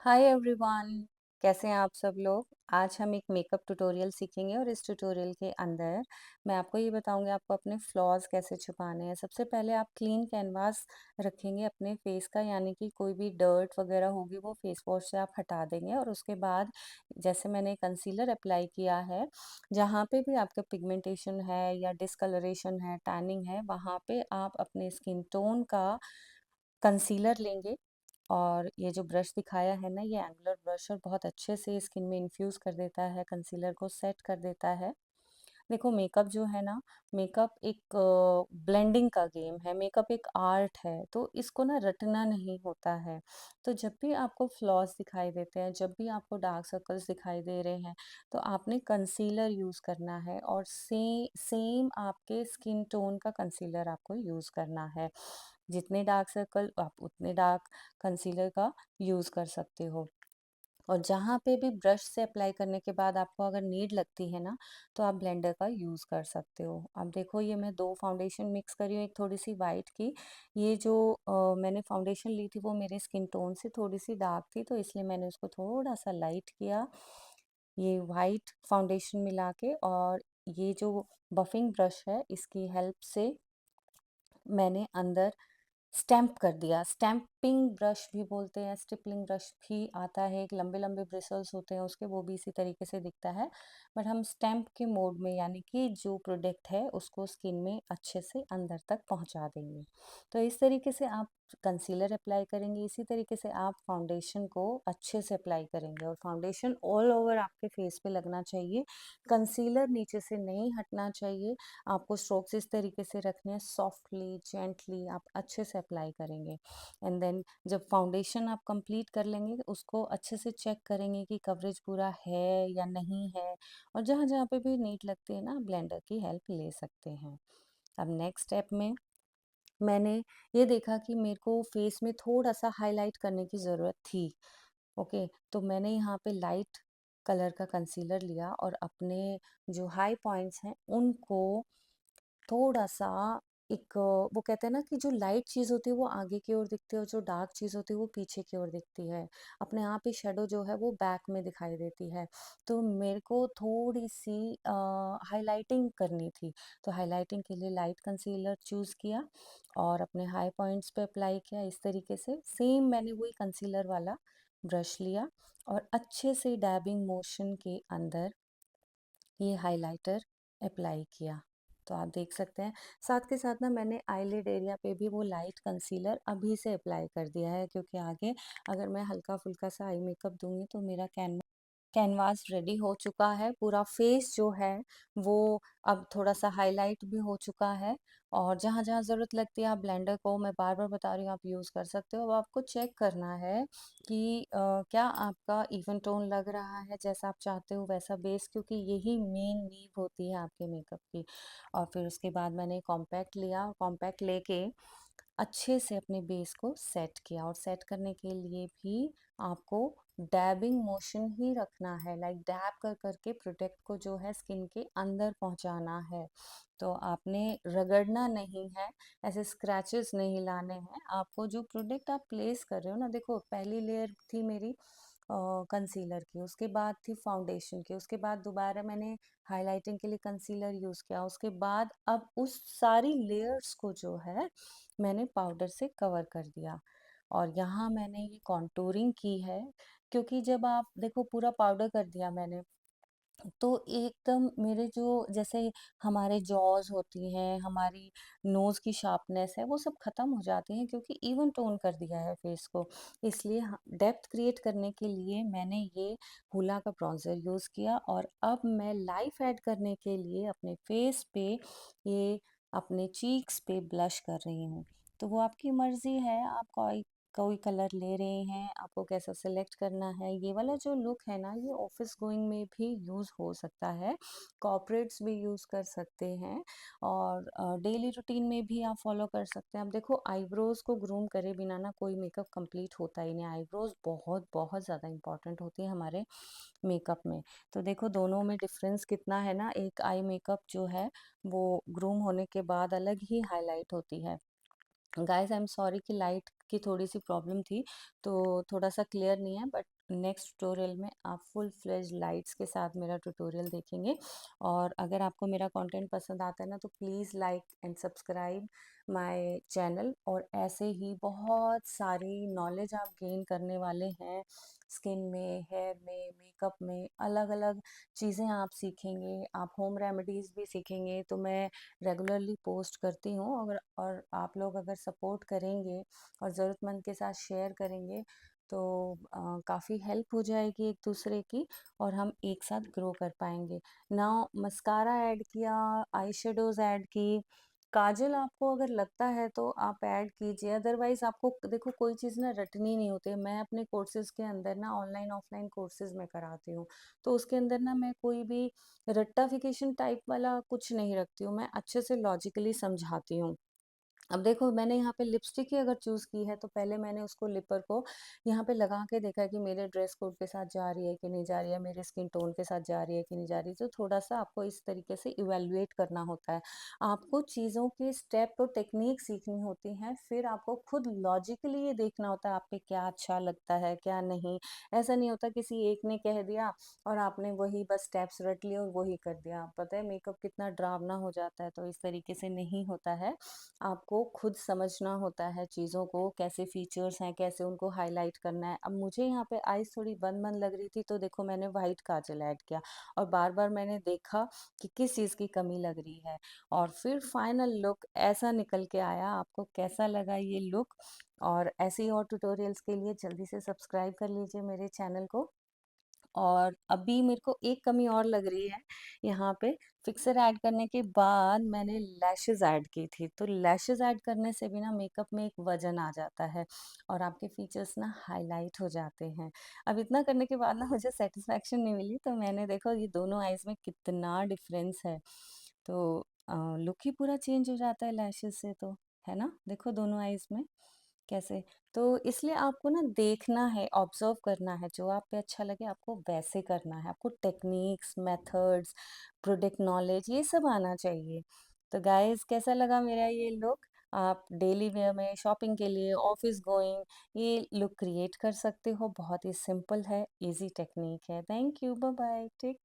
Hi everyone. कैसे हैं आप सब लोग। आज हम एक मेकअप ट्यूटोरियल सीखेंगे और इस ट्यूटोरियल के अंदर मैं आपको ये बताऊंगी आपको अपने फ्लॉज कैसे छुपाने हैं। सबसे पहले आप क्लीन कैनवास रखेंगे अपने फेस का, यानी कि कोई भी डर्ट वगैरह होगी वो फेस वॉश से आप हटा देंगे। और उसके बाद जैसे मैंने कंसीलर अप्लाई किया है, जहाँ पे भी आपका पिगमेंटेशन है या डिसकलरेशन है, टैनिंग है, वहाँ पे आप अपने स्किन टोन का कंसीलर लेंगे। और ये जो ब्रश दिखाया है ना, ये एंगुलर ब्रश और बहुत अच्छे से स्किन में इन्फ्यूज़ कर देता है, कंसीलर को सेट कर देता है। देखो मेकअप जो है ना, मेकअप एक ब्लेंडिंग का गेम है, मेकअप एक आर्ट है, तो इसको ना रटना नहीं होता है। तो जब भी आपको फ्लॉस दिखाई देते हैं, जब भी आपको डार्क सर्कल्स दिखाई दे रहे हैं, तो आपने कंसीलर यूज़ करना है और सेम आपके स्किन टोन का कंसीलर आपको यूज़ करना है। जितने डार्क सर्कल आप उतने डार्क कंसीलर का यूज़ कर सकते हो। और जहाँ पे भी ब्रश से अप्लाई करने के बाद आपको अगर नीड लगती है ना, तो आप ब्लेंडर का यूज़ कर सकते हो। अब देखो ये मैं 2 फाउंडेशन मिक्स करी हूँ, एक थोड़ी-सी वाइट की। ये जो मैंने फाउंडेशन ली थी वो मेरे स्किन टोन से थोड़ी-सी डार्क थी, तो इसलिए मैंने उसको थोड़ा-सा लाइट किया। ये वाइट फाउंडेशन मिला के, और ये जो बफिंग ब्रश है इसकी हेल्प से मैंने अंदर स्टैम्प कर दिया। स्टैम्पिंग ब्रश भी बोलते हैं, स्टिपलिंग ब्रश भी आता है, एक लंबे-लंबे ब्रिसल्स होते हैं उसके, वो भी इसी तरीके से दिखता है। बट हम स्टैम्प के मोड में, यानी कि जो प्रोडक्ट है उसको स्किन में अच्छे से अंदर तक पहुँचा देंगे। तो इस तरीके से आप कंसीलर अप्लाई करेंगे, इसी तरीके से आप फाउंडेशन को अच्छे से अप्लाई करेंगे और फाउंडेशन ऑल ओवर आपके फेस पे लगना चाहिए। कंसीलर नीचे से नहीं हटना चाहिए। आपको स्ट्रोक्स इस तरीके से रखने हैं, सॉफ्टली जेंटली आप अच्छे से अप्लाई करेंगे। एंड देन जब फाउंडेशन आप कंप्लीट कर लेंगे, उसको अच्छे से चेक करेंगे कि कवरेज पूरा है या नहीं है। और जहाँ जहाँ पे भी नीड लगती है ना, ब्लेंडर की हेल्प ले सकते हैं। अब नेक्स्ट स्टेप में मैंने ये देखा कि मेरे को फेस में थोड़ा सा हाईलाइट करने की ज़रूरत थी। ओके, तो मैंने यहाँ पे लाइट कलर का कंसीलर लिया और अपने जो हाई पॉइंट्स हैं उनको थोड़ा-सा एक वो कहते हैं ना कि जो लाइट चीज़ होती है वो आगे की ओर दिखती है और जो डार्क चीज़ होती है वो पीछे की ओर दिखती है। अपने आप ही शैडो जो है वो बैक में दिखाई देती है। तो मेरे को थोड़ी-सी हाइलाइटिंग करनी थी। तो हाइलाइटिंग के लिए लाइट कंसीलर चूज़ किया और अपने हाई पॉइंट्स पे अप्लाई किया इस तरीके से। सेम मैंने वही कंसीलर वाला ब्रश लिया और अच्छे से डैबिंग मोशन के अंदर ये हाइलाइटर अप्लाई किया। तो आप देख सकते हैं, साथ के साथ ना मैंने आईलिड एरिया पे भी वो लाइट कंसीलर अभी से अप्लाई कर दिया है, क्योंकि आगे अगर मैं हल्का-फुल्का सा आई मेकअप दूँगी तो मेरा कैनवास रेडी हो चुका है। पूरा फेस जो है वो अब थोड़ा-सा हाइलाइट भी हो चुका है। और जहाँ-जहाँ ज़रूरत लगती है आप ब्लेंडर को, मैं बार-बार बता रही हूँ, आप यूज़ कर सकते हो। अब आपको चेक करना है कि क्या आपका इवन टोन लग रहा है, जैसा आप चाहते हो वैसा बेस, क्योंकि यही मेन नींव होती है आपके मेकअप की। और फिर उसके बाद मैंने कॉम्पैक्ट लिया, कॉम्पैक्ट लेके अच्छे से अपने बेस को सेट किया। और सेट करने के लिए भी आपको डैबिंग मोशन ही रखना है, लाइक डैब कर करके प्रोडक्ट को जो है स्किन के अंदर पहुंचाना है। तो आपने रगड़ना नहीं है, ऐसे स्क्रैचेस नहीं लाने हैं। आपको जो प्रोडक्ट आप प्लेस कर रहे हो ना, देखो पहली लेयर थी मेरी कंसीलर की, उसके बाद थी फाउंडेशन की, उसके बाद दोबारा मैंने हाइलाइटिंग के लिए कंसीलर यूज़ किया, उसके बाद अब उस सारी लेयर्स को जो है मैंने पाउडर से कवर कर दिया। और यहाँ मैंने ये कॉन्टूरिंग की है, क्योंकि जब आप देखो पूरा पाउडर कर दिया मैंने, तो एकदम मेरे जो जैसे हमारे जॉज़ होती हैं, हमारी नोज़ की शार्पनेस है, वो सब ख़त्म हो जाती हैं, क्योंकि इवन टोन कर दिया है फेस को। इसलिए डेप्थ क्रिएट करने के लिए मैंने ये हूला का ब्रॉन्ज़र यूज़ किया। और अब मैं लाइफ ऐड करने के लिए अपने फेस पे, ये अपने चीक्स पे ब्लश कर रही हूँ। तो वो आपकी मर्ज़ी है, आप कोई कोई कलर ले रहे हैं, आपको कैसा सेलेक्ट करना है। ये वाला जो लुक है ना, ये ऑफिस गोइंग में भी यूज़ हो सकता है, कॉर्पोरेट्स भी यूज़ कर सकते हैं, और डेली रूटीन में भी आप फॉलो कर सकते हैं। अब देखो आईब्रोज़ को ग्रूम करे बिना ना कोई मेकअप कंप्लीट होता ही नहीं। आईब्रोज़ बहुत बहुत ज़्यादा इंपॉर्टेंट होती है हमारे मेकअप में। तो देखो दोनों में डिफरेंस कितना है ना, एक आई मेकअप जो है वो ग्रूम होने के बाद अलग ही हाईलाइट होती है। गाइस आई एम सॉरी कि लाइट की थोड़ी सी प्रॉब्लम थी, तो थोड़ा सा क्लियर नहीं है, बट नेक्स्ट ट्यूटोरियल में आप फुल फ्लेज लाइट्स के साथ मेरा ट्यूटोरियल देखेंगे। और अगर आपको मेरा कंटेंट पसंद आता है ना, तो please like and subscribe my channel. और ऐसे ही बहुत सारी नॉलेज आप गेन करने वाले हैं, स्किन में, हेयर में, मेकअप में, अलग अलग चीज़ें आप सीखेंगे, आप होम रेमेडीज़ भी सीखेंगे। तो मैं रेगुलरली पोस्ट करती हूँ, अगर और आप लोग अगर सपोर्ट करेंगे और ज़रूरतमंद के साथ शेयर करेंगे, तो काफ़ी हेल्प हो जाएगी एक दूसरे की, और हम एक साथ ग्रो कर पाएँगे। नाउ मस्कारा ऐड किया, आई शैडोज़ ऐड की, काजल आपको अगर लगता है तो आप ऐड कीजिए, अदरवाइज़ आपको देखो कोई चीज़ ना रटनी नहीं होती है। मैं अपने कोर्सेज़ के अंदर ना ऑनलाइन ऑफ़लाइन कोर्सेज़ में कराती हूँ, तो उसके अंदर ना मैं कोई भी रट्टाफिकेशन टाइप वाला कुछ नहीं रखती हूँ, मैं अच्छे से लॉजिकली समझाती हूँ। अब देखो मैंने यहाँ पे लिपस्टिक ही अगर चूज़ की है, तो पहले मैंने उसको लिपर को यहाँ पे लगा के देखा कि मेरे ड्रेस कोड के साथ जा रही है कि नहीं जा रही है, मेरे स्किन टोन के साथ जा रही है कि नहीं जा रही है। तो थोड़ा-सा आपको इस तरीके से इवैल्यूएट करना होता है। आपको चीज़ों के स्टेप और टेक्नीक सीखनी होती हैं, फिर आपको खुद लॉजिकली ये देखना होता है आप पे क्या अच्छा लगता है, क्या नहीं। ऐसा नहीं होता किसी एक ने कह दिया और आपने वही बस स्टेप्स रट लिए और वही कर दिया। पता है मेकअप कितना डरावना हो जाता है, तो इस तरीके से नहीं होता है। आपको खुद समझना होता है चीज़ों को, कैसे फीचर्स हैं, कैसे उनको हाइलाइट करना है। अब मुझे यहाँ पे आईज़ थोड़ी बंद-बंद लग रही थी, तो देखो मैंने व्हाइट काजल ऐड किया और बार-बार मैंने देखा कि किस चीज़ की कमी लग रही है, और फिर फाइनल लुक ऐसा निकल के आया। आपको कैसा लगा ये लुक? और ऐसे ही और ट्यूटोरियल्स के लिए जल्दी से सब्सक्राइब कर लीजिए मेरे चैनल को। और अभी मेरे को एक कमी और लग रही है यहाँ पे, फिक्सर ऐड करने के बाद मैंने लैशेस ऐड की थी, तो लैशेस ऐड करने से भी ना मेकअप में एक वजन आ जाता है और आपके फीचर्स ना हाईलाइट हो जाते हैं। अब इतना करने के बाद ना मुझे सेटिस्फेक्शन नहीं मिली, तो मैंने देखो ये दोनों आईज में कितना डिफरेंस है। तो लुक ही पूरा चेंज हो जाता है लैशेस से, तो है ना, देखो दोनों आईज में कैसे। तो इसलिए आपको ना देखना है, ऑब्ज़र्व करना है, जो आप पे अच्छा लगे आपको वैसे करना है। आपको टेक्निक्स, मेथड्स, प्रोडक्ट नॉलेज ये सब आना चाहिए। तो गाइज़ कैसा लगा मेरा ये लुक? आप डेली वियर में, शॉपिंग के लिए, ऑफ़िस गोइंग ये लुक क्रिएट कर सकते हो। बहुत ही सिंपल है, ईज़ी टेक्निक है। Thank you, bye bye, take